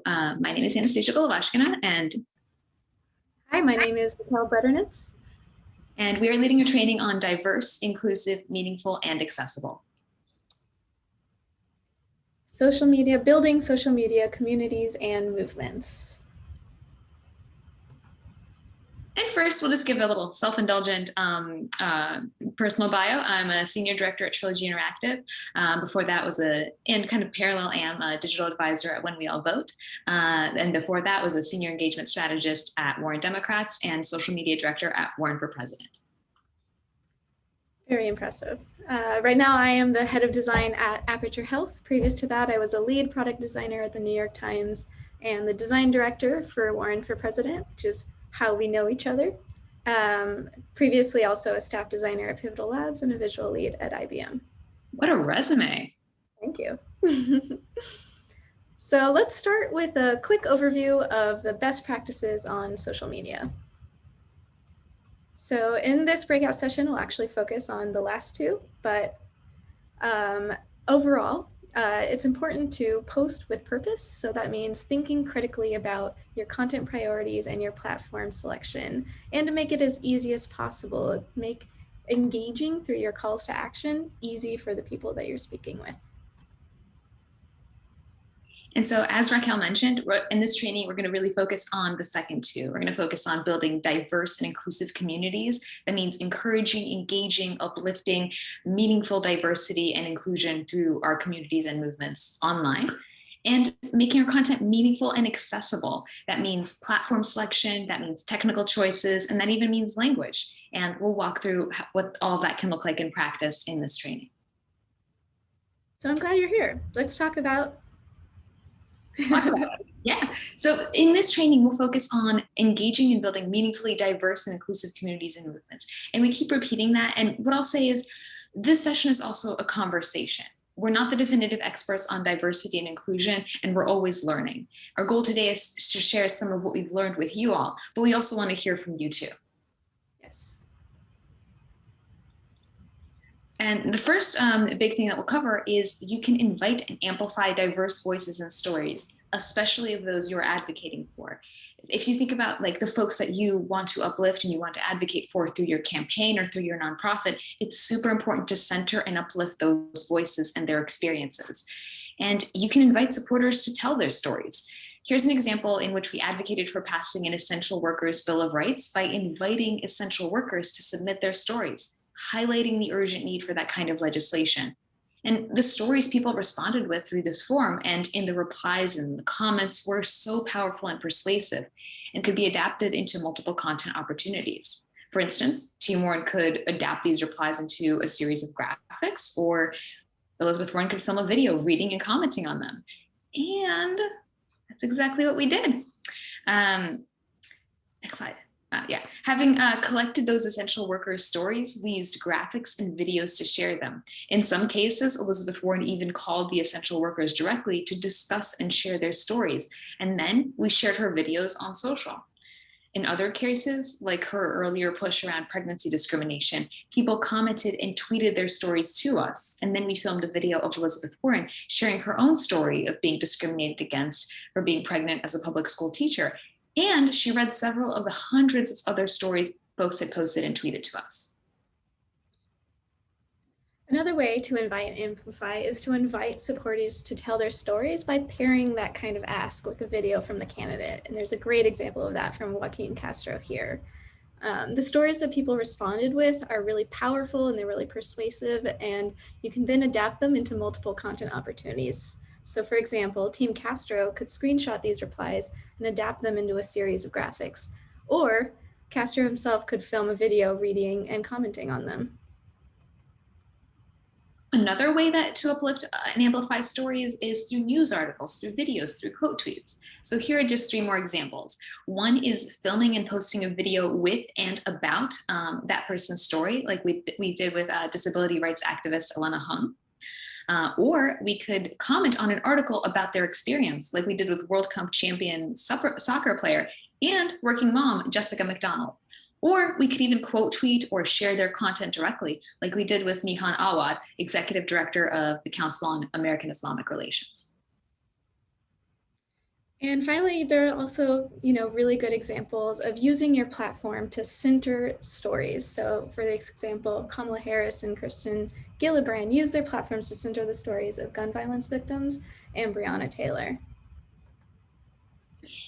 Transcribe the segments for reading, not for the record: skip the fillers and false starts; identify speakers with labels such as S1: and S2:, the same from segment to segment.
S1: My name is Anastasia Golovashkina,
S2: Hi, my name is Raquel Bredernitz.
S1: And we are leading a training on diverse, inclusive, meaningful, and accessible.
S2: Social media, building social media communities and movements.
S1: And first, we'll just give a little self-indulgent personal bio. I'm a senior director at Trilogy Interactive. Before that was in kind of parallel, am a digital advisor at When We All Vote. And before that was a senior engagement strategist at Warren Democrats and social media director at Warren for President.
S2: Very impressive. Right now, I am the head of design at Aperture Health. Previous to that, I was a lead product designer at the New York Times and the design director for Warren for President, which is how we know each other. Previously, also a staff designer at Pivotal Labs and a visual lead at IBM.
S1: What a resume.
S2: Thank you. So let's start with a quick overview of the best practices on social media. So in this breakout session, we'll actually focus on the last two, but overall, it's important to post with purpose. So that means thinking critically about your content priorities and your platform selection, and to make it as easy as possible. Make engaging through your calls to action easy for the people that you're speaking with.
S1: And so as Raquel mentioned, in this training, we're going to really focus on the second two. We're going to focus on building diverse and inclusive communities. That means encouraging, engaging, uplifting, meaningful diversity and inclusion through our communities and movements online. And making our content meaningful and accessible. That means platform selection, that means technical choices, and that even means language. And we'll walk through what all of that can look like in practice in this training.
S2: So I'm glad you're here. Let's talk about
S1: Yeah. So in this training, we'll focus on engaging and building meaningfully diverse and inclusive communities and movements. And we keep repeating that. And what I'll say is this session is also a conversation. We're not the definitive experts on diversity and inclusion, and we're always learning. Our goal today is to share some of what we've learned with you all, but we also want to hear from you too.
S2: Yes.
S1: And the first big thing that we'll cover is you can invite and amplify diverse voices and stories, especially of those you're advocating for. If you think about like the folks that you want to uplift and you want to advocate for through your campaign or through your nonprofit, it's super important to center and uplift those voices and their experiences. And you can invite supporters to tell their stories. Here's an example in which we advocated for passing an Essential Workers Bill of Rights by inviting essential workers to submit their stories, highlighting the urgent need for that kind of legislation. And the stories people responded with through this forum and in the replies and the comments were so powerful and persuasive and could be adapted into multiple content opportunities. For instance, Team Warren could adapt these replies into a series of graphics, or Elizabeth Warren could film a video reading and commenting on them. And that's exactly what we did. Next slide. Having collected those essential workers' stories, we used graphics and videos to share them. In some cases, Elizabeth Warren even called the essential workers directly to discuss and share their stories. And then we shared her videos on social. In other cases, like her earlier push around pregnancy discrimination, people commented and tweeted their stories to us. And then we filmed a video of Elizabeth Warren sharing her own story of being discriminated against for being pregnant as a public school teacher. And she read several of the hundreds of other stories folks had posted and tweeted to us.
S2: Another way to invite and amplify is to invite supporters to tell their stories by pairing that kind of ask with a video from the candidate. And there's a great example of that from Joaquin Castro here. The stories that people responded with are really powerful and they're really persuasive, and you can then adapt them into multiple content opportunities. So for example, Team Castro could screenshot these replies and adapt them into a series of graphics, or Castro himself could film a video reading and commenting on them.
S1: Another way that to uplift and amplify stories is through news articles, through videos, through quote tweets. So here are just three more examples. One is filming and posting a video with and about that person's story, like we did with disability rights activist Elena Hung. Or we could comment on an article about their experience, like we did with World Cup champion soccer player and working mom, Jessica McDonald. Or we could even quote tweet or share their content directly, like we did with Nihan Awad, Executive Director of the Council on American Islamic Relations.
S2: And finally, there are also, really good examples of using your platform to center stories. So for this example, Kamala Harris and Kristen Gillibrand use their platforms to center the stories of gun violence victims and Breonna Taylor.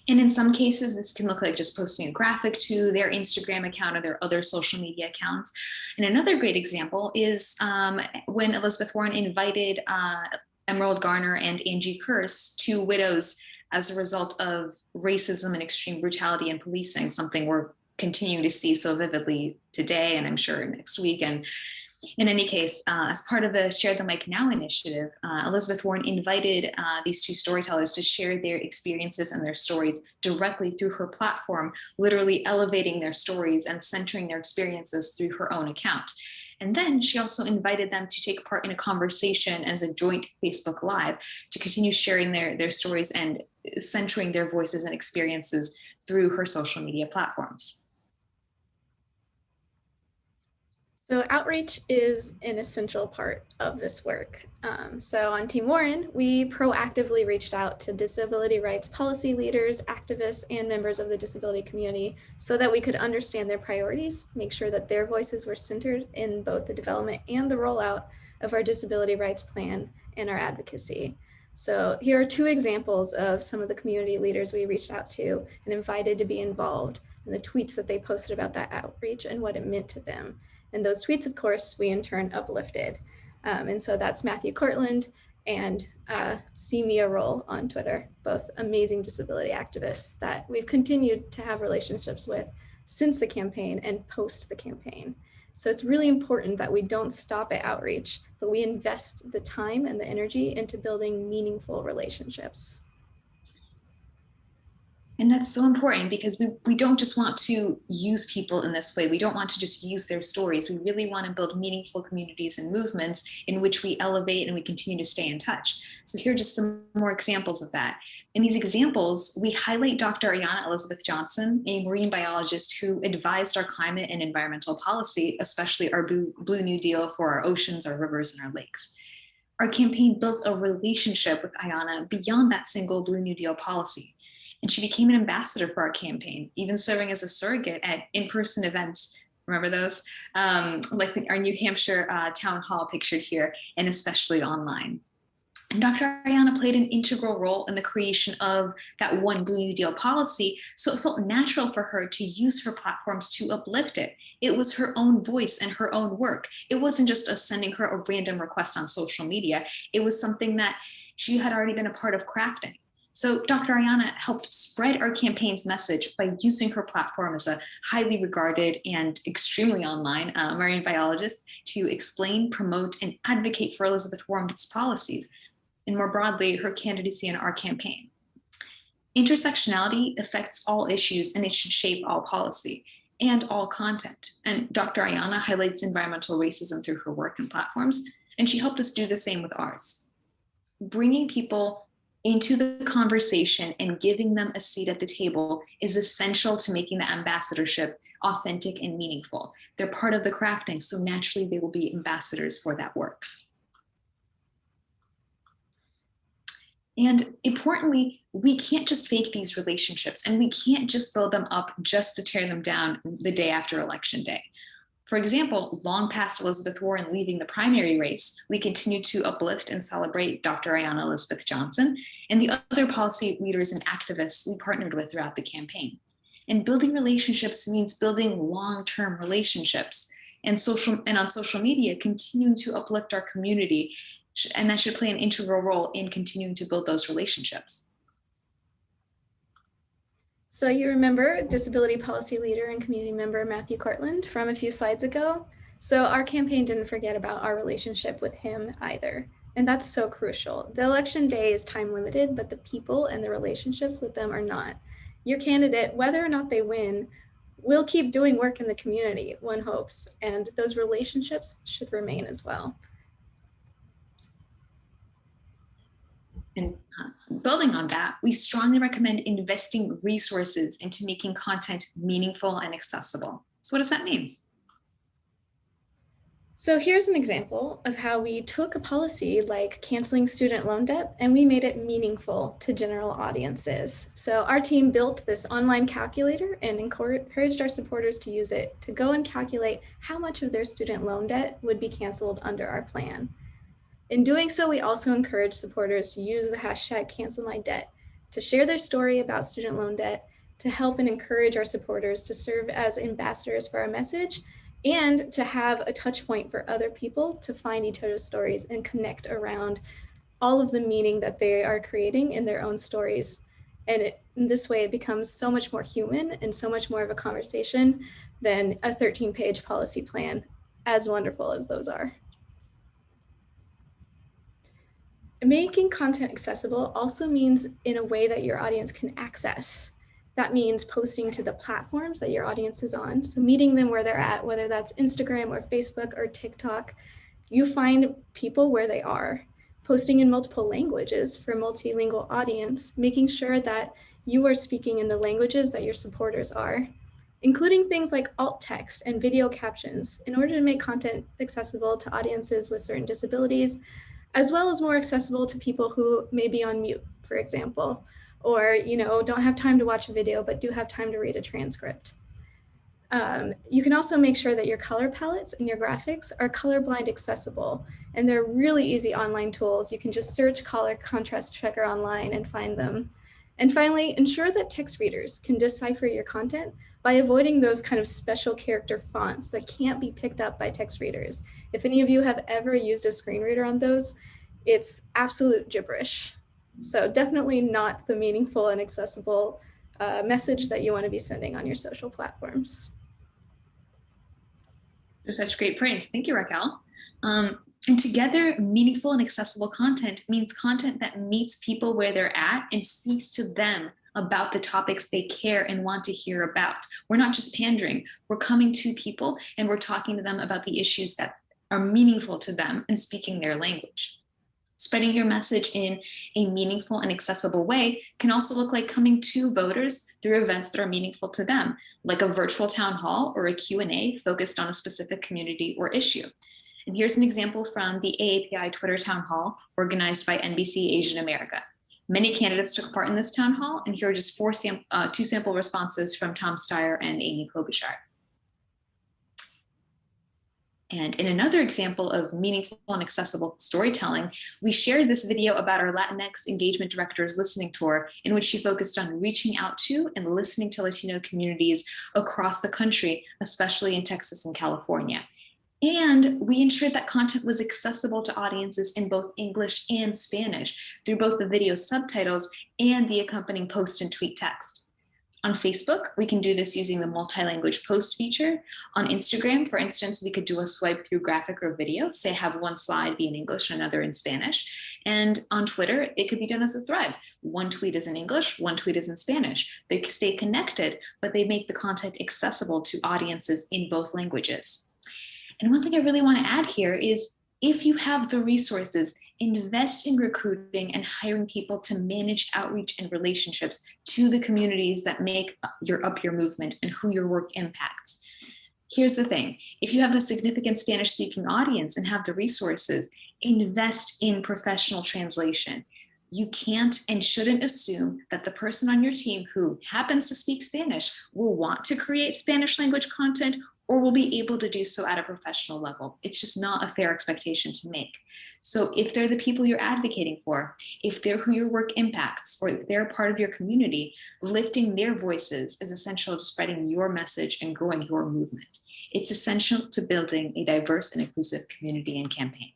S1: And in some cases, this can look like just posting a graphic to their Instagram account or their other social media accounts. And another great example is when Elizabeth Warren invited Emerald Garner and Angie Kearse, two widows, as a result of racism and extreme brutality in policing, something we're continuing to see so vividly today, and I'm sure next week. And in any case, as part of the Share the Mic Now initiative, Elizabeth Warren invited these two storytellers to share their experiences and their stories directly through her platform, literally elevating their stories and centering their experiences through her own account. And then she also invited them to take part in a conversation as a joint Facebook Live to continue sharing their stories and centering their voices and experiences through her social media platforms.
S2: So outreach is an essential part of this work. So on Team Warren, we proactively reached out to disability rights policy leaders, activists, and members of the disability community so that we could understand their priorities, make sure that their voices were centered in both the development and the rollout of our disability rights plan and our advocacy. So here are two examples of some of the community leaders we reached out to and invited to be involved, and the tweets that they posted about that outreach and what it meant to them. And those tweets, of course, we in turn uplifted. And so that's Matthew Cortland and See Mia Roll on Twitter, both amazing disability activists that we've continued to have relationships with since the campaign and post the campaign. So it's really important that we don't stop at outreach, but we invest the time and the energy into building meaningful relationships.
S1: And that's so important because we don't just want to use people in this way. We don't want to just use their stories. We really want to build meaningful communities and movements in which we elevate and we continue to stay in touch. So here are just some more examples of that. In these examples, we highlight Dr. Ayanna Elizabeth Johnson, a marine biologist who advised our climate and environmental policy, especially our Blue New Deal for our oceans, our rivers, and our lakes. Our campaign built a relationship with Ayanna beyond that single Blue New Deal policy. And she became an ambassador for our campaign, even serving as a surrogate at in-person events. Remember those? Like our New Hampshire town hall pictured here, and especially online. And Dr. Ayanna played an integral role in the creation of that one Blue New Deal policy, so it felt natural for her to use her platforms to uplift it. It was her own voice and her own work. It wasn't just us sending her a random request on social media. It was something that she had already been a part of crafting. So Dr. Ayanna helped spread our campaign's message by using her platform as a highly regarded and extremely online marine biologist to explain, promote, and advocate for Elizabeth Warren's policies, and more broadly, her candidacy in our campaign. Intersectionality affects all issues and it should shape all policy and all content. And Dr. Ayanna highlights environmental racism through her work and platforms, and she helped us do the same with ours. Bringing people into the conversation and giving them a seat at the table is essential to making the ambassadorship authentic and meaningful. They're part of the crafting, so naturally they will be ambassadors for that work. And importantly, we can't just fake these relationships and we can't just build them up just to tear them down the day after Election Day. For example, long past Elizabeth Warren leaving the primary race, we continue to uplift and celebrate Dr. Ayanna Elizabeth Johnson and the other policy leaders and activists we partnered with throughout the campaign. And building relationships means building long-term relationships, and on social media, continuing to uplift our community, and that should play an integral role in continuing to build those relationships.
S2: So you remember disability policy leader and community member Matthew Cortland from a few slides ago. So our campaign didn't forget about our relationship with him either. And that's so crucial. The election day is time limited, but the people and the relationships with them are not. Your candidate, whether or not they win, will keep doing work in the community, one hopes, and those relationships should remain as well.
S1: And building on that, we strongly recommend investing resources into making content meaningful and accessible. So what does that mean?
S2: So here's an example of how we took a policy like canceling student loan debt and we made it meaningful to general audiences. So our team built this online calculator and encouraged our supporters to use it to go and calculate how much of their student loan debt would be canceled under our plan. In doing so, we also encourage supporters to use the hashtag #CancelMyDebt to share their story about student loan debt, to help and encourage our supporters to serve as ambassadors for our message, and to have a touch point for other people to find each other's stories and connect around all of the meaning that they are creating in their own stories. And in this way, it becomes so much more human and so much more of a conversation than a 13-page policy plan, as wonderful as those are. Making content accessible also means in a way that your audience can access. That means posting to the platforms that your audience is on. So meeting them where they're at, whether that's Instagram or Facebook or TikTok, you find people where they are. Posting in multiple languages for a multilingual audience, making sure that you are speaking in the languages that your supporters are, including things like alt text and video captions in order to make content accessible to audiences with certain disabilities, as well as more accessible to people who may be on mute, for example, or don't have time to watch a video but do have time to read a transcript. You can also make sure that your color palettes and your graphics are colorblind accessible, and they're really easy online tools. You can just search color contrast checker online and find them. And finally, ensure that text readers can decipher your content by avoiding those kind of special character fonts that can't be picked up by text readers. If any of you have ever used a screen reader on those, it's absolute gibberish. So definitely not the meaningful and accessible message that you want to be sending on your social platforms.
S1: Such great points. Thank you, Raquel. And together, meaningful and accessible content means content that meets people where they're at and speaks to them about the topics they care and want to hear about. We're not just pandering, we're coming to people and we're talking to them about the issues that are meaningful to them and speaking their language. Spreading your message in a meaningful and accessible way can also look like coming to voters through events that are meaningful to them, like a virtual town hall or a Q&A focused on a specific community or issue. And here's an example from the AAPI Twitter town hall organized by NBC Asian America. Many candidates took part in this town hall, and here are just two sample responses from Tom Steyer and Amy Klobuchar. And in another example of meaningful and accessible storytelling, we shared this video about our Latinx Engagement Director's listening tour, in which she focused on reaching out to and listening to Latino communities across the country, especially in Texas and California. And we ensured that content was accessible to audiences in both English and Spanish through both the video subtitles and the accompanying post and tweet text. On Facebook, we can do this using the multi-language post feature. On Instagram, for instance, we could do a swipe through graphic or video, say have one slide be in English and another in Spanish. And on Twitter, it could be done as a thread. One tweet is in English, one tweet is in Spanish. They stay connected, but they make the content accessible to audiences in both languages. And one thing I really want to add here is if you have the resources, invest in recruiting and hiring people to manage outreach and relationships to the communities that make up your movement and who your work impacts. Here's the thing, if you have a significant Spanish speaking audience and have the resources, invest in professional translation. You can't and shouldn't assume that the person on your team who happens to speak Spanish will want to create Spanish language content or will be able to do so at a professional level. It's just not a fair expectation to make. So if they're the people you're advocating for, if they're who your work impacts, or if they're part of your community, lifting their voices is essential to spreading your message and growing your movement. It's essential to building a diverse and inclusive community and campaign.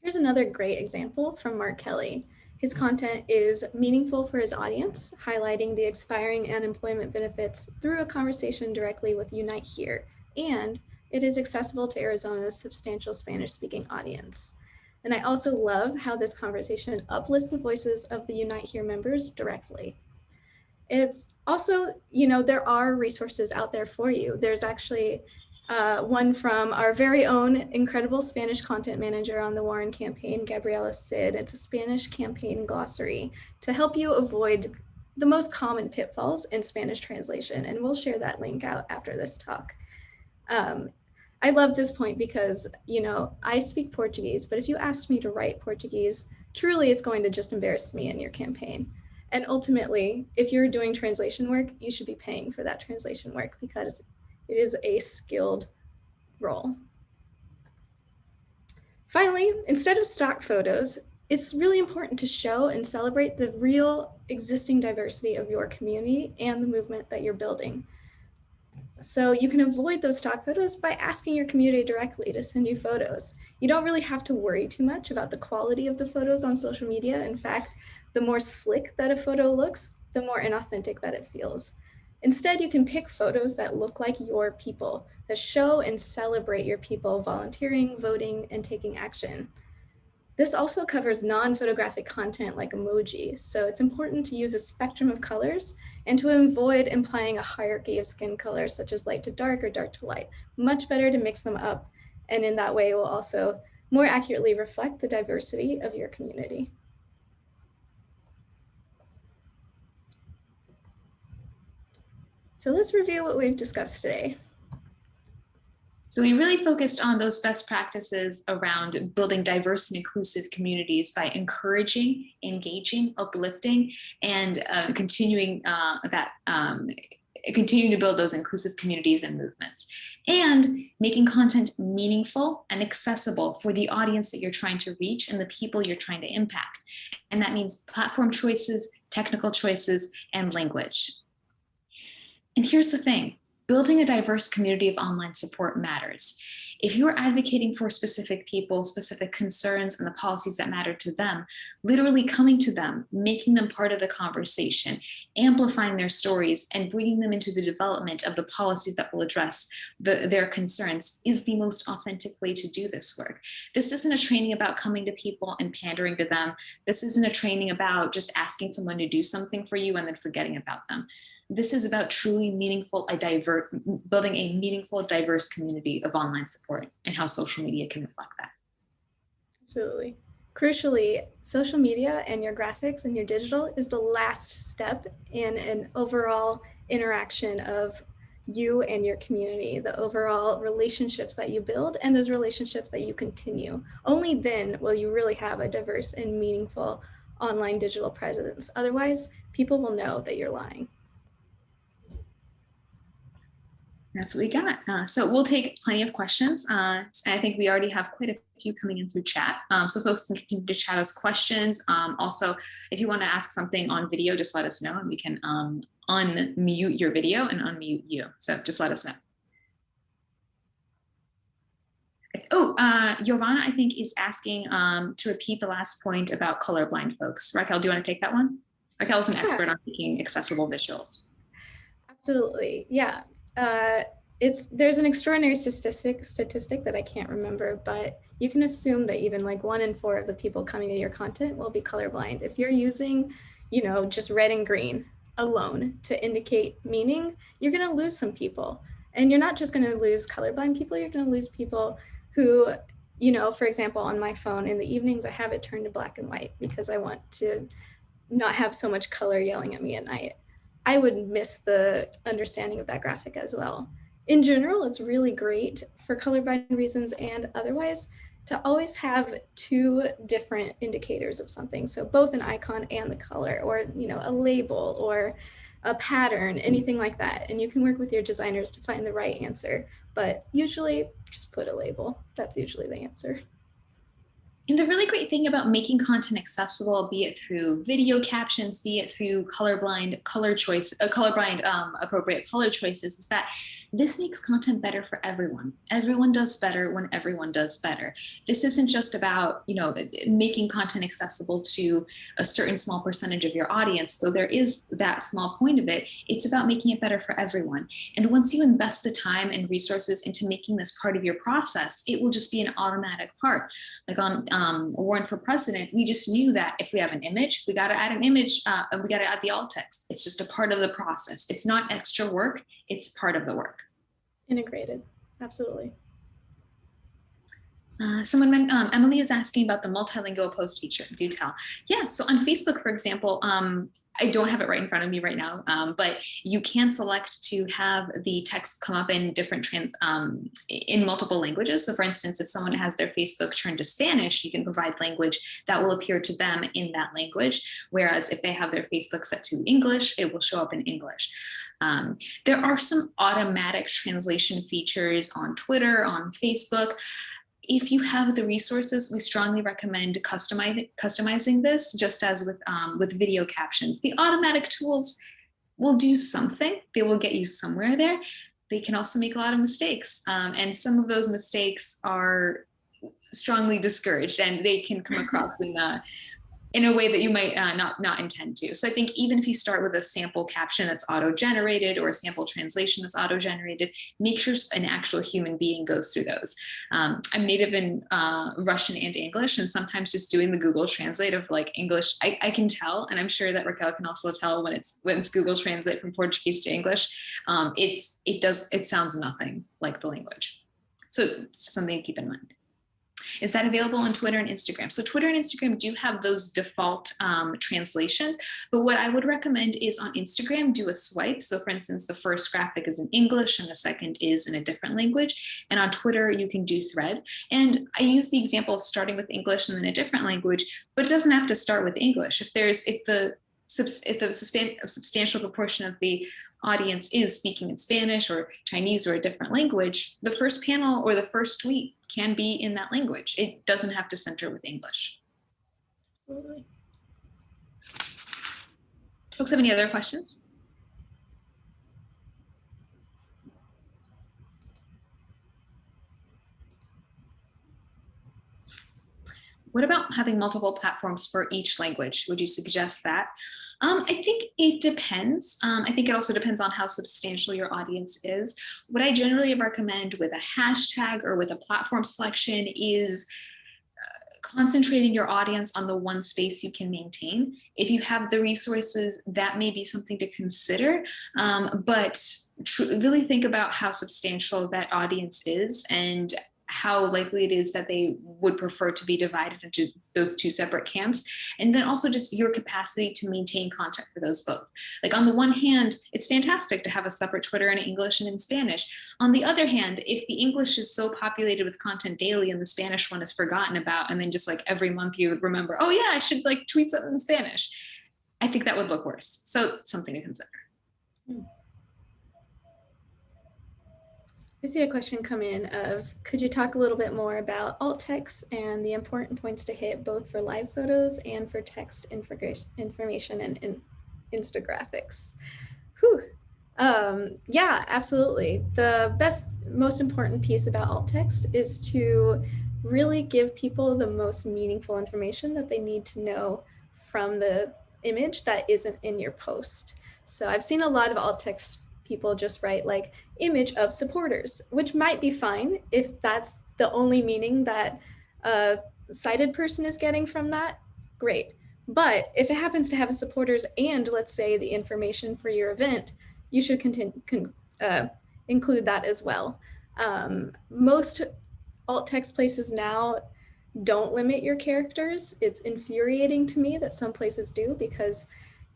S2: Here's another great example from Mark Kelly. His content is meaningful for his audience, highlighting the expiring unemployment benefits through a conversation directly with Unite Here, and it is accessible to Arizona's substantial Spanish-speaking audience. And I also love how this conversation uplifts the voices of the Unite Here members directly. It's also, there are resources out there for you. There's actually one from our very own incredible Spanish content manager on the Warren campaign, Gabriela Cid. It's a Spanish campaign glossary to help you avoid the most common pitfalls in Spanish translation. And we'll share that link out after this talk. I love this point because, you know, I speak Portuguese, but if you asked me to write Portuguese, truly it's going to just embarrass me in your campaign. And ultimately, if you're doing translation work, you should be paying for that translation work because it is a skilled role. Finally, instead of stock photos, it's really important to show and celebrate the real existing diversity of your community and the movement that you're building. So you can avoid those stock photos by asking your community directly to send you photos. You don't really have to worry too much about the quality of the photos on social media. In fact, the more slick that a photo looks, the more inauthentic that it feels. Instead, you can pick photos that look like your people, that show and celebrate your people volunteering, voting, and taking action. This also covers non-photographic content like emoji, so it's important to use a spectrum of colors and to avoid implying a hierarchy of skin colors such as light to dark or dark to light. Much better to mix them up, and in that way it will also more accurately reflect the diversity of your community. So let's review what we've discussed today.
S1: So we really focused on those best practices around building diverse and inclusive communities by encouraging, engaging, uplifting, and continuing to build those inclusive communities and movements, and making content meaningful and accessible for the audience that you're trying to reach and the people you're trying to impact. And that means platform choices, technical choices, and language. And here's the thing. Building a diverse community of online support matters. If you are advocating for specific people, specific concerns, and the policies that matter to them, literally coming to them, making them part of the conversation, amplifying their stories, and bringing them into the development of the policies that will address their concerns is the most authentic way to do this work. This isn't a training about coming to people and pandering to them. This isn't a training about just asking someone to do something for you and then forgetting about them. This is about truly building a meaningful, diverse community of online support and how social media can reflect that.
S2: Absolutely. Crucially, social media and your graphics and your digital is the last step in an overall interaction of you and your community, the overall relationships that you build and those relationships that you continue. Only then will you really have a diverse and meaningful online digital presence. Otherwise, people will know that you're lying.
S1: That's what we got. So we'll take plenty of questions. I think we already have quite a few coming in through chat. So folks can continue to chat us questions. Also, if you want to ask something on video, just let us know and we can unmute your video and unmute you. So just let us know. Oh, Giovanna, I think, is asking to repeat the last point about colorblind folks. Raquel, do you want to take that one? Raquel's an expert on making accessible visuals.
S2: Absolutely, yeah. There's an extraordinary statistic that I can't remember, but you can assume that even like 1 in 4 of the people coming to your content will be colorblind. If you're using, you know, just red and green alone to indicate meaning, you're going to lose some people. And you're not just going to lose colorblind people, you're going to lose people who, you know, for example, on my phone in the evenings, I have it turned to black and white because I want to not have so much color yelling at me at night. I would miss the understanding of that graphic as well. In general, it's really great for colorblind reasons and otherwise to always have 2 different indicators of something. So both an icon and the color, or, you know, a label or a pattern, anything like that. And you can work with your designers to find the right answer, but usually just put a label. That's usually the answer.
S1: And the really great thing about making content accessible, be it through video captions, be it through colorblind appropriate color choices, is that this makes content better for everyone. Everyone does better when everyone does better. This isn't just about, you know, making content accessible to a certain small percentage of your audience, though there is that small point of it. It's about making it better for everyone. And once you invest the time and resources into making this part of your process, it will just be an automatic part. Like on Warren for President, we just knew that if we have an image, we got to add an image and we got to add the alt text. It's just a part of the process. It's not extra work. It's part of the work.
S2: Integrated, absolutely.
S1: Emily is asking about the multilingual post feature. Do tell. Yeah, so on Facebook, for example, I don't have it right in front of me right now, but you can select to have the text come up in different in multiple languages. So for instance, if someone has their Facebook turned to Spanish, you can provide language that will appear to them in that language. Whereas if they have their Facebook set to English, it will show up in English. There are some automatic translation features on Twitter, on Facebook. If you have the resources, we strongly recommend customizing this, just as with video captions. The automatic tools will do something. They will get you somewhere there. They can also make a lot of mistakes. And some of those mistakes are strongly discouraged, and they can come across in a way that you might not intend to. So I think even if you start with a sample caption that's auto-generated or a sample translation that's auto-generated, make sure an actual human being goes through those. I'm native in Russian and English, and sometimes just doing the Google Translate of like English, I can tell, and I'm sure that Raquel can also tell when it's Google Translate from Portuguese to English, it sounds nothing like the language. So it's something to keep in mind. Is that available on Twitter and Instagram? So Twitter and Instagram do have those default translations, but what I would recommend is on Instagram, do a swipe. So for instance, the first graphic is in English and the second is in a different language. And on Twitter, you can do thread. And I use the example of starting with English and then a different language, but it doesn't have to start with English. If the substantial proportion of the audience is speaking in Spanish or Chinese or a different language, the first panel or the first tweet can be in that language. It doesn't have to center with English.
S2: Absolutely.
S1: Folks have any other questions? What about having multiple platforms for each language? Would you suggest that? I think it depends. I think it also depends on how substantial your audience is. What I generally recommend with a hashtag or with a platform selection is concentrating your audience on the one space you can maintain. If you have the resources, that may be something to consider, but really think about how substantial that audience is and how likely it is that they would prefer to be divided into those two separate camps. And then also just your capacity to maintain content for those both. Like on the one hand, it's fantastic to have a separate Twitter in English and in Spanish. On the other hand, if the English is so populated with content daily and the Spanish one is forgotten about, and then just like every month you would remember, oh yeah, I should like tweet something in Spanish, I think that would look worse. So something to consider.
S2: I see a question come in of, could you talk a little bit more about alt text and the important points to hit both for live photos and for text information and infographics? Whew. Yeah, absolutely. The most important piece about alt text is to really give people the most meaningful information that they need to know from the image that isn't in your post. So I've seen a lot of alt text people just write like image of supporters, which might be fine if that's the only meaning that a sighted person is getting from that, great. But if it happens to have a supporters and let's say the information for your event, you should include that as well. Most alt text places now don't limit your characters. It's infuriating to me that some places do, because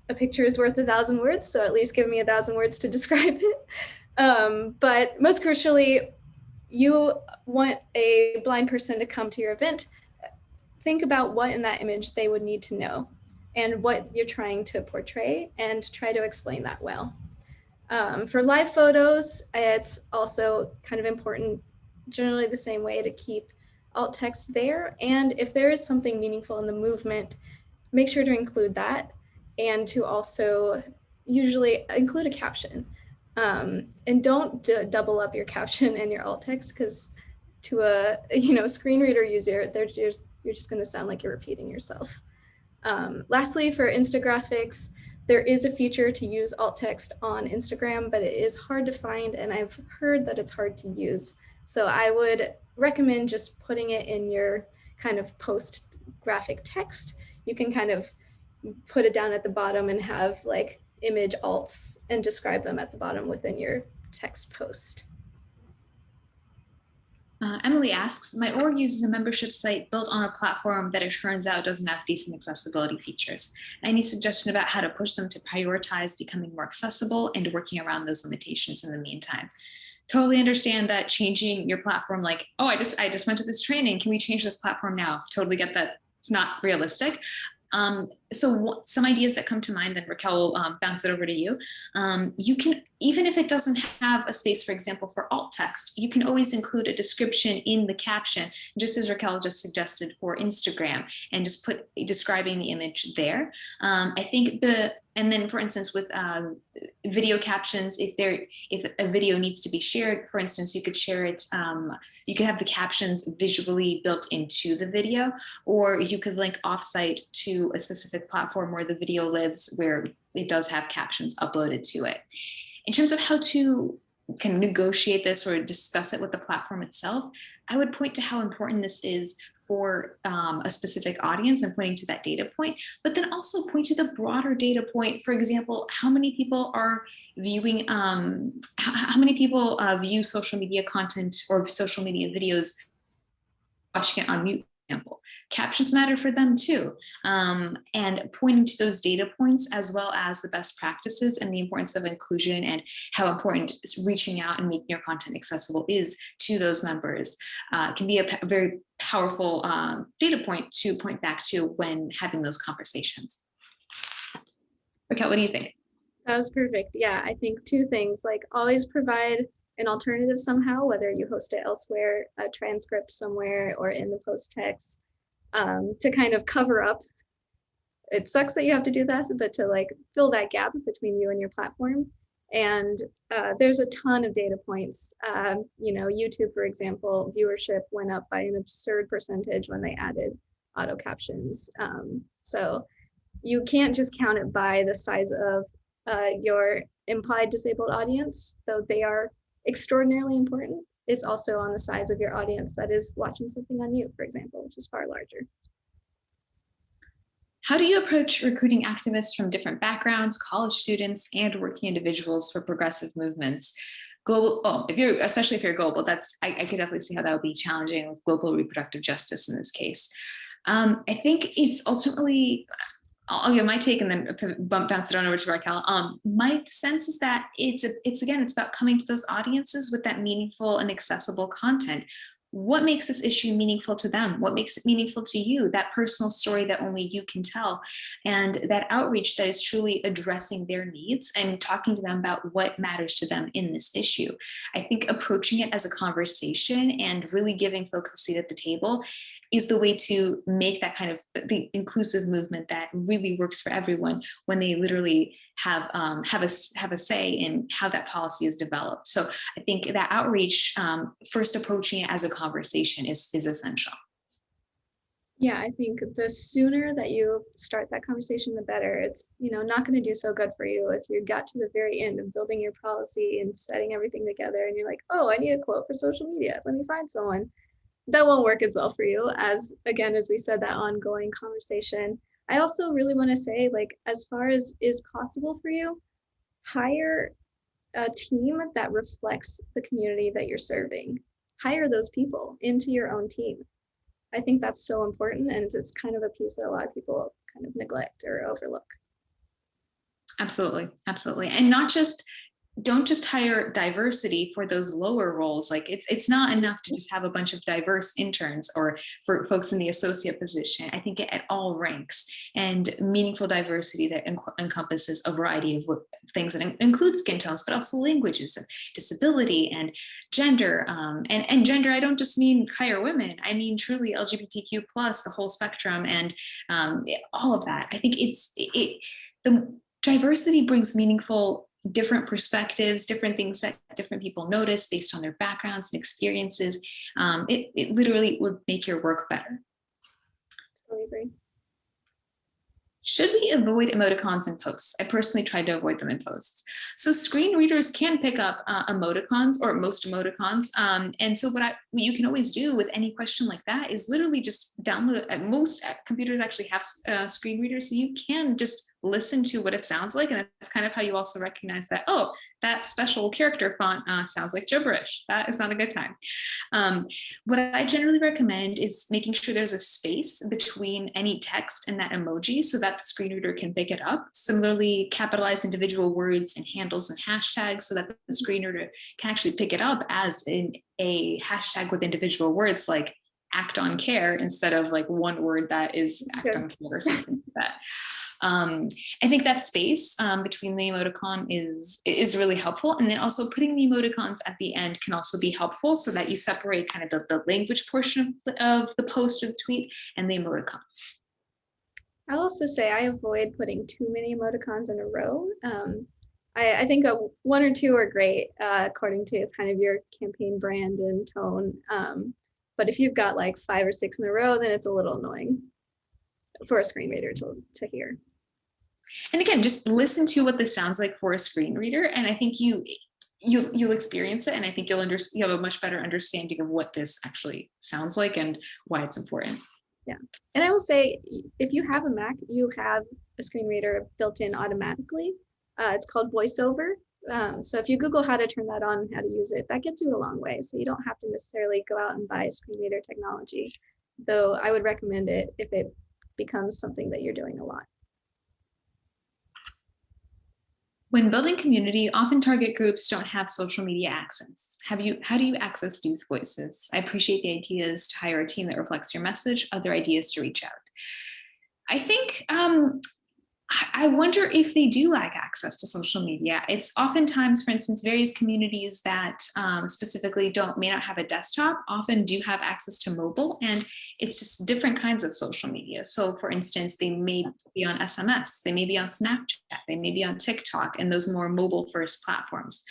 S2: a picture is worth 1,000 words, so at least give me 1,000 words to describe it. But most crucially, you want a blind person to come to your event. Think about what in that image they would need to know and what you're trying to portray, and try to explain that well. For live photos, it's also kind of important, generally the same way, to keep alt text there. And if there is something meaningful in the movement, make sure to include that, and to also usually include a caption. And don't double up your caption and your alt text, because to a screen reader user, you're just going to sound like you're repeating yourself. Lastly, for Instagraphics, there is a feature to use alt text on Instagram, but it is hard to find, and I've heard that it's hard to use. So I would recommend just putting it in your kind of post graphic text. You can kind of put it down at the bottom and have like image alts and describe them at the bottom within your text post.
S1: Emily asks, my org uses a membership site built on a platform that it turns out doesn't have decent accessibility features. Any suggestion about how to push them to prioritize becoming more accessible and working around those limitations in the meantime? Totally understand that changing your platform, like, oh, I just went to this training, can we change this platform now? Totally get that it's not realistic. Some ideas that come to mind, then Raquel will bounce it over to you. You can, even if it doesn't have a space, for example, for alt text, you can always include a description in the caption, just as Raquel just suggested for Instagram, and just put describing the image there. I think and then for instance, with video captions, if a video needs to be shared, for instance, you could share it, you could have the captions visually built into the video, or you could link offsite to a specific platform where the video lives, where it does have captions uploaded to it. In terms of how to kind of negotiate this or discuss it with the platform itself, I would point to how important this is for a specific audience and pointing to that data point, but then also point to the broader data point. For example, how many people are viewing, how many people view social media content or social media videos, watching it on mute, for example. Captions matter for them too. And pointing to those data points, as well as the best practices and the importance of inclusion and how important reaching out and making your content accessible is to those members, can be a very powerful data point to point back to when having those conversations. Raquel, what do you think?
S2: That was perfect. Yeah, I think two things, like always provide an alternative somehow, whether you host it elsewhere, a transcript somewhere, or in the post text, to kind of cover up. It sucks that you have to do that, but to like fill that gap between you and your platform. And there's a ton of data points. YouTube, for example, viewership went up by an absurd percentage when they added auto captions. So you can't just count it by the size of your implied disabled audience, though they are extraordinarily important. It's also on the size of your audience that is watching something on mute, for example, which is far larger.
S1: How do you approach recruiting activists from different backgrounds, college students, and working individuals for progressive movements? Global, especially if you're global, I could definitely see how that would be challenging with global reproductive justice in this case. I think it's ultimately, I'll give my take and then bounce it on over to Raquel. My sense is that it's about coming to those audiences with that meaningful and accessible content. What makes this issue meaningful to them? What makes it meaningful to you? That personal story that only you can tell, and that outreach that is truly addressing their needs and talking to them about what matters to them in this issue. I think approaching it as a conversation and really giving folks a seat at the table is the way to make that kind of the inclusive movement that really works for everyone when they literally have a say in how that policy is developed. So I think that outreach, first approaching it as a conversation is essential.
S2: Yeah, I think the sooner that you start that conversation, the better. It's not going to do so good for you if you got to the very end of building your policy and setting everything together and you're like, oh, I need a quote for social media. Let me find someone. That won't work as well for you as we said, that ongoing conversation. I also really want to say, like, as far as is possible for you, hire a team that reflects the community that you're serving. Hire those people into your own team. I think that's so important, and it's kind of a piece that a lot of people kind of neglect or overlook.
S1: Absolutely, absolutely. And don't just hire diversity for those lower roles. Like it's not enough to just have a bunch of diverse interns or for folks in the associate position. I think at all ranks, and meaningful diversity that encompasses a variety of things that include skin tones, but also languages, and disability, and gender. And gender, I don't just mean hire women. I mean truly LGBTQ plus, the whole spectrum, and all of that. I think the diversity brings meaningful different perspectives, different things that different people notice based on their backgrounds and experiences. It literally would make your work better.
S2: Totally agree.
S1: Should we avoid emoticons in posts? I personally tried to avoid them in posts. So screen readers can pick up emoticons, or most emoticons. And so what you can always do with any question like that is literally just download. Most computers actually have screen readers, so you can just listen to what it sounds like, and that's kind of how you also recognize that, oh, that special character font sounds like gibberish. That is not a good time. What I generally recommend is making sure there's a space between any text and that emoji so that the screen reader can pick it up. Similarly, capitalize individual words and handles and hashtags so that the screen reader can actually pick it up as in a hashtag with individual words like act on care instead of like one word that is act on care or something like that. I think that space between the emoticon is really helpful. And then also putting the emoticons at the end can also be helpful so that you separate kind of the language portion of the post or the tweet and the emoticon.
S2: I'll also say I avoid putting too many emoticons in a row. I think one or two are great according to kind of your campaign brand and tone. But if you've got like 5 or 6 in a row, then it's a little annoying for a screen reader to hear.
S1: And again, just listen to what this sounds like for a screen reader, and I think you'll experience it, and I think you'll have a much better understanding of what this actually sounds like and why it's important.
S2: Yeah, and I will say, if you have a Mac, you have a screen reader built in automatically. It's called VoiceOver. So if you Google how to turn that on and how to use it, that gets you a long way. So you don't have to necessarily go out and buy screen reader technology, though I would recommend it if it becomes something that you're doing a lot.
S1: When building community, often target groups don't have social media access. How do you access these voices? I appreciate the ideas to hire a team that reflects your message, other ideas to reach out. I think I wonder if they do lack access to social media. It's oftentimes, for instance, various communities that specifically may not have a desktop often do have access to mobile, and it's just different kinds of social media. So for instance, they may be on SMS, they may be on Snapchat, they may be on TikTok, and those more mobile first platforms.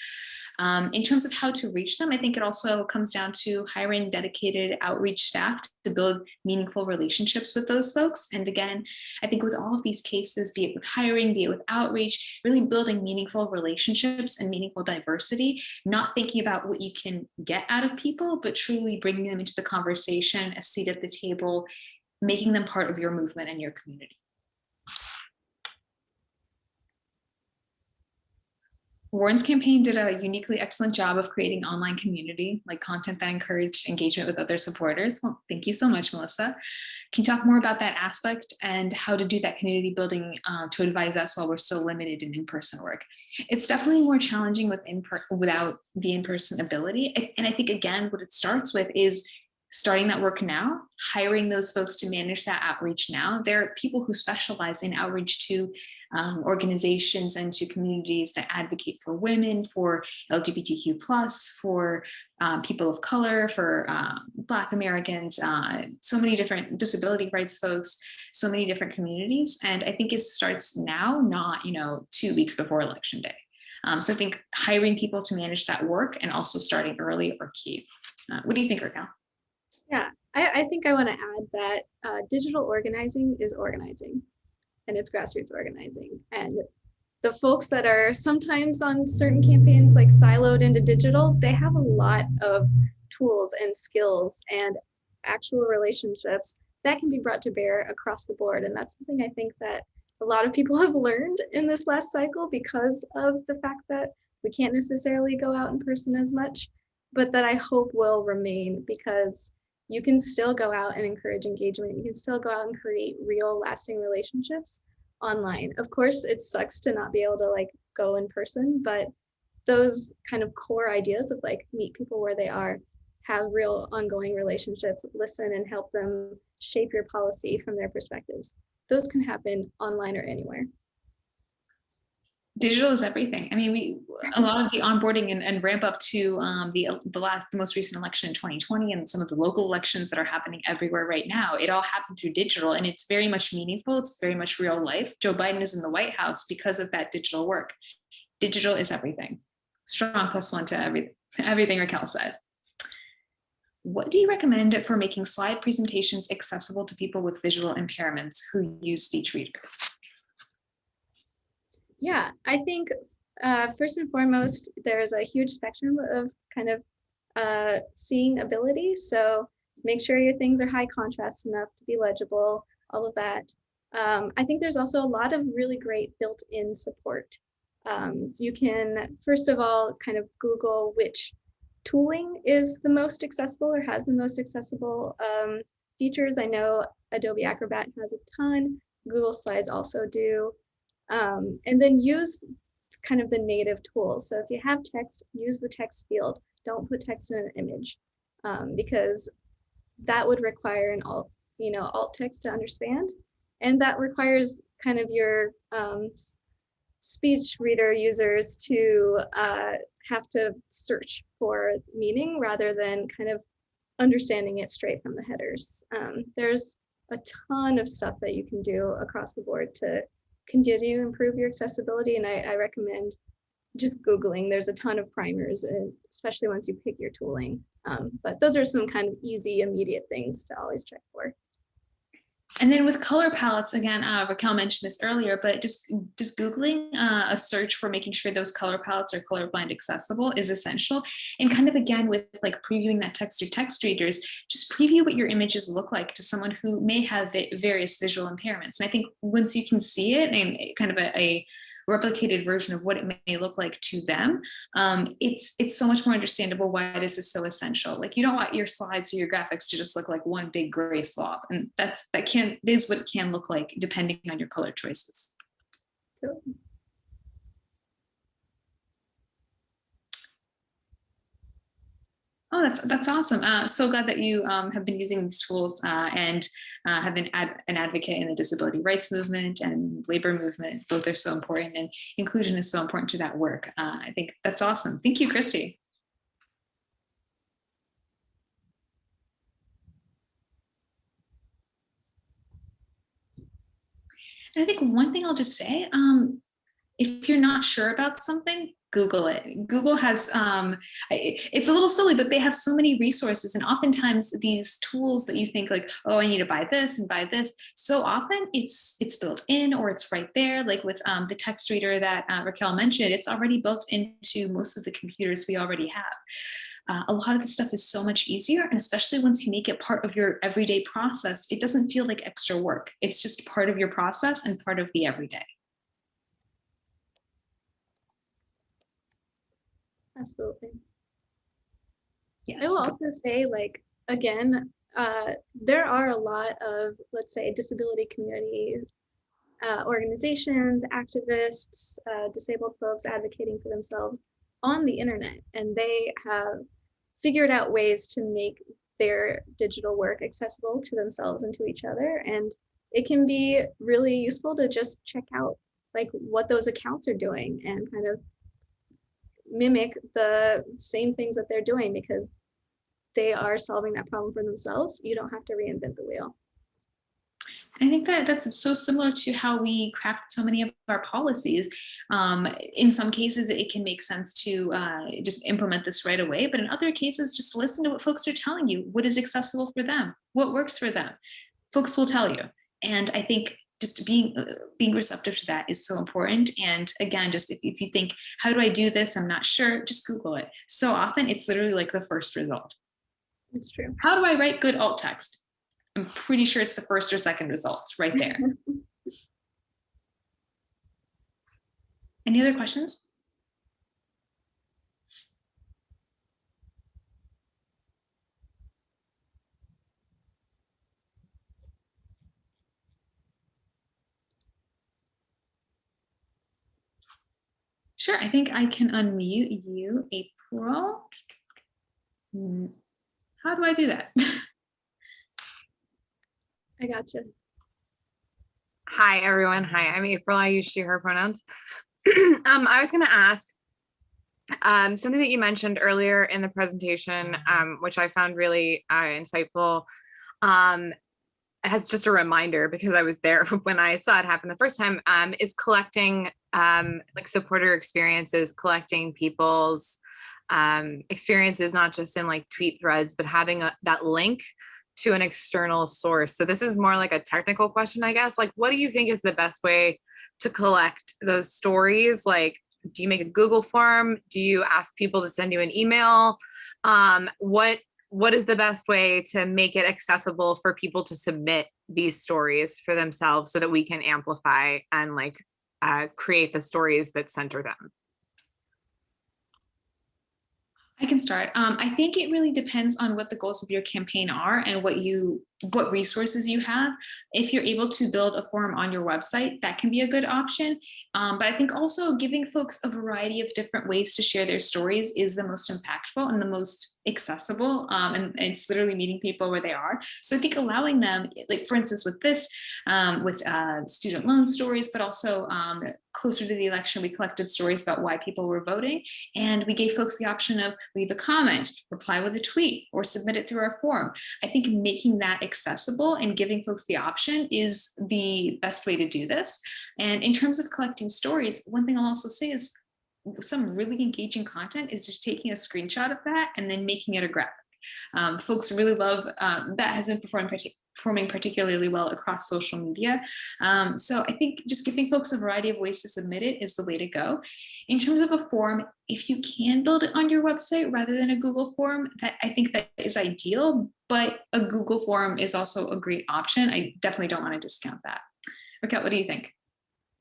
S1: In terms of how to reach them, I think it also comes down to hiring dedicated outreach staff to build meaningful relationships with those folks. And again, I think with all of these cases, be it with hiring, be it with outreach, really building meaningful relationships and meaningful diversity, not thinking about what you can get out of people, but truly bringing them into the conversation, a seat at the table, making them part of your movement and your community. Warren's campaign did a uniquely excellent job of creating online community, like content that encouraged engagement with other supporters. Well, thank you so much, Melissa. Can you talk more about that aspect and how to do that community building to advise us while we're still limited in in-person work? It's definitely more challenging without the in-person ability. And I think, again, what it starts with is starting that work now, hiring those folks to manage that outreach now. There are people who specialize in outreach to organizations and to communities that advocate for women, for LGBTQ+, for people of color, for Black Americans, so many different disability rights folks, so many different communities. And I think it starts now, not 2 weeks before Election Day. So I think hiring people to manage that work and also starting early are key. What do you think, Raquel?
S2: Yeah, I think I want to add that digital organizing is organizing, and it's grassroots organizing. And the folks that are sometimes on certain campaigns like siloed into digital, they have a lot of tools and skills and actual relationships that can be brought to bear across the board. And that's something I think that a lot of people have learned in this last cycle because of the fact that we can't necessarily go out in person as much, but that I hope will remain, because you can still go out and encourage engagement. You can still go out and create real lasting relationships online. Of course, it sucks to not be able to go in person, but those kind of core ideas of meet people where they are, have real ongoing relationships, listen and help them shape your policy from their perspectives. Those can happen online or anywhere.
S1: Digital is everything. I mean, a lot of the onboarding and ramp up to the most recent election in 2020 and some of the local elections that are happening everywhere right now, it all happened through digital, and it's very much meaningful. It's very much real life. Joe Biden is in the White House because of that digital work. Digital is everything. Strong +1 to everything Raquel said. What do you recommend for making slide presentations accessible to people with visual impairments who use speech readers?
S2: Yeah, I think first and foremost, there's a huge spectrum of kind of seeing ability. So make sure your things are high contrast enough to be legible, all of that. I think there's also a lot of really great built-in support. So you can, first of all, kind of Google which tooling is the most accessible or has the most accessible features. I know Adobe Acrobat has a ton, Google Slides also do. And then use kind of the native tools. So if you have text, use the text field. Don't put text in an image because that would require an alt text to understand. And that requires kind of your speech reader users to have to search for meaning rather than kind of understanding it straight from the headers. There's a ton of stuff that you can do across the board to continue to improve your accessibility. And I recommend just Googling. There's a ton of primers, especially once you pick your tooling. But those are some kind of easy, immediate things to always check for.
S1: And then with color palettes, again, Raquel mentioned this earlier, but just Googling a search for making sure those color palettes are colorblind accessible is essential. And kind of again, with like previewing that text through text readers, just preview what your images look like to someone who may have various visual impairments. And I think once you can see it and kind of a replicated version of what it may look like to them, it's so much more understandable why this is so essential. Like you don't want your slides or your graphics to just look like one big gray slob, and that is what it can look like depending on your color choices. Oh, that's awesome. So glad that you have been using these tools and have been an advocate in the disability rights movement and labor movement. Both are so important, and inclusion is so important to that work. I think that's awesome. Thank you, Christy. And I think one thing I'll just say, if you're not sure about something, Google it. Google has, it's a little silly, but they have so many resources. And oftentimes these tools that you think like, oh, I need to buy this and buy this. So often it's built in or it's right there. Like with the text reader that Raquel mentioned, it's already built into most of the computers we already have. A lot of the stuff is so much easier. And especially once you make it part of your everyday process, it doesn't feel like extra work. It's just part of your process and part of the everyday.
S2: Absolutely.
S1: Yes.
S2: I will also say, like, again, there are a lot of, let's say, disability communities, organizations, activists, disabled folks advocating for themselves on the internet, and they have figured out ways to make their digital work accessible to themselves and to each other. And it can be really useful to just check out like what those accounts are doing and kind of mimic the same things that they're doing because they are solving that problem for themselves. You don't have to reinvent the wheel.
S1: I think that that's so similar to how we craft so many of our policies. In some cases, it can make sense to just implement this right away, but in other cases, just listen to what folks are telling you. What is accessible for them? What works for them? Folks will tell you. And I think just being receptive to that is so important. And again, just if you think, how do I do this? I'm not sure, just Google it. So often it's literally like the first result.
S2: It's true.
S1: How do I write good alt text? I'm pretty sure it's the first or second results right there. Any other questions? Sure, I think I can unmute you, April. How do I do that?
S2: I gotcha.
S3: Hi, everyone. Hi, I'm April. I use she, her pronouns. I was going to ask something that you mentioned earlier in the presentation, which I found really insightful, as just a reminder, because I was there when I saw it happen the first time, is collecting like supporter experiences, collecting people's experiences, not just in like tweet threads, but having that link to an external source. So this is more like a technical question, I guess. Like, what do you think is the best way to collect those stories? Like, do you make a Google form? Do you ask people to send you an email? What is the best way to make it accessible for people to submit these stories for themselves so that we can amplify and like create the stories that center them?
S1: I can start. I think it really depends on what the goals of your campaign are and what resources you have. If you're able to build a forum on your website, that can be a good option. But I think also giving folks a variety of different ways to share their stories is the most impactful and the most accessible. And it's literally meeting people where they are. So I think allowing them, like for instance, with this, with student loan stories, but also closer to the election, we collected stories about why people were voting. And we gave folks the option of leave a comment, reply with a tweet, or submit it through our form. I think making that accessible and giving folks the option is the best way to do this. And in terms of collecting stories, one thing I'll also say is some really engaging content is just taking a screenshot of that and then making it a graphic. Folks really love that has been performing particularly well across social media. So I think just giving folks a variety of ways to submit it is the way to go. In terms of a form, if you can build it on your website rather than a Google form, that I think that is ideal, but a Google form is also a great option. I definitely don't want to discount that. Raquel, what do you think?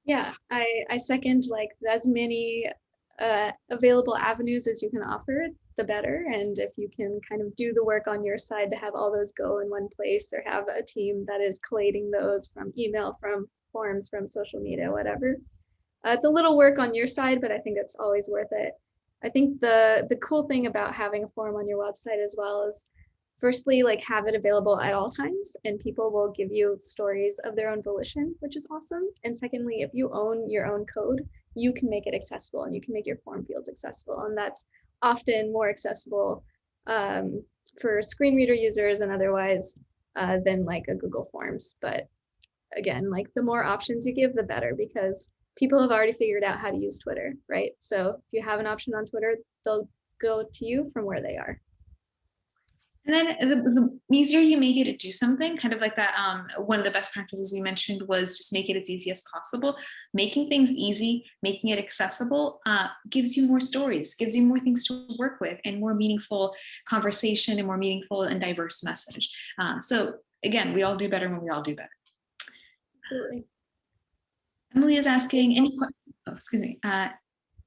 S2: Yeah, I second like as many available avenues as you can offer, the better. And if you can kind of do the work on your side to have all those go in one place, or have a team that is collating those from email, from forms, from social media, whatever. It's a little work on your side, but I think it's always worth it. I think the cool thing about having a form on your website as well is, firstly, like have it available at all times, and people will give you stories of their own volition, which is awesome. And secondly, if you own your own code, you can make it accessible and you can make your form fields accessible. And that's often more accessible for screen reader users and otherwise than like a Google Forms. But again, like the more options you give, the better, because people have already figured out how to use Twitter, right? So if you have an option on Twitter, they'll go to you from where they are.
S1: And then the easier you make it to do something, kind of like that, one of the best practices we mentioned was just make it as easy as possible. Making things easy, making it accessible, gives you more stories, gives you more things to work with, and more meaningful conversation and more meaningful and diverse message. So again, we all do better when we all do better.
S2: Absolutely.
S1: Emily is asking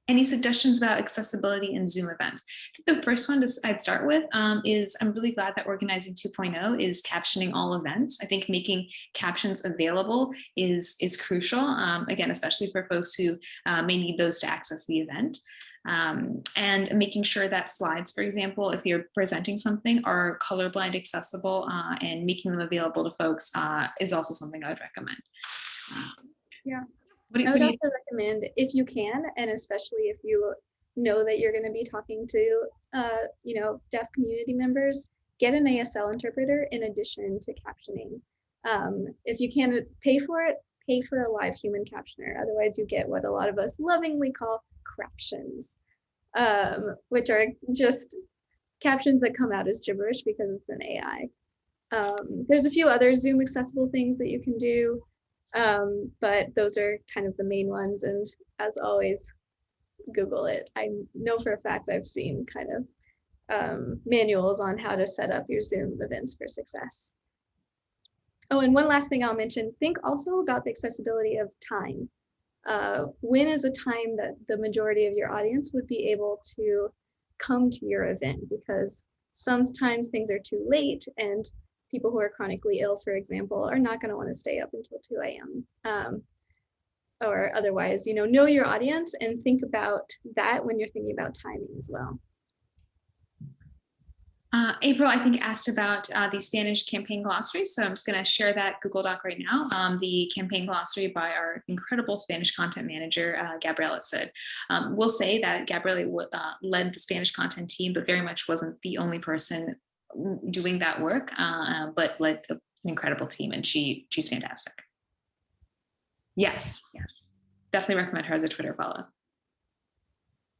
S1: any suggestions about accessibility in Zoom events? I think the first one I'd start with is I'm really glad that Organizing 2.0 is captioning all events. I think making captions available is crucial, again, especially for folks who may need those to access the event. And making sure that slides, for example, if you're presenting something, are colorblind accessible and making them available to folks is also something I would recommend.
S2: Yeah. I would also recommend, if you can, and especially if you know that you're going to be talking to, deaf community members, get an ASL interpreter in addition to captioning. If you can pay for it, pay for a live human captioner. Otherwise, you get what a lot of us lovingly call craptions, which are just captions that come out as gibberish because it's an AI. There's a few other Zoom accessible things that you can do. But those are kind of the main ones. And as always, Google it. I know for a fact I've seen kind of manuals on how to set up your Zoom events for success. Oh, and one last thing I'll mention, think also about the accessibility of time. When is a time that the majority of your audience would be able to come to your event? Because sometimes things are too late, and people who are chronically ill, for example, are not going to want to stay up until 2 a.m. Or otherwise, know your audience and think about that when you're thinking about timing as well.
S1: April, I think, asked about the Spanish campaign glossary. So I'm just going to share that Google Doc right now. The campaign glossary by our incredible Spanish content manager, Gabriela Cid. We'll say that Gabriela led the Spanish content team, but very much wasn't the only person doing that work, but led an incredible team, and she's fantastic. Yes, definitely recommend her as a Twitter follow.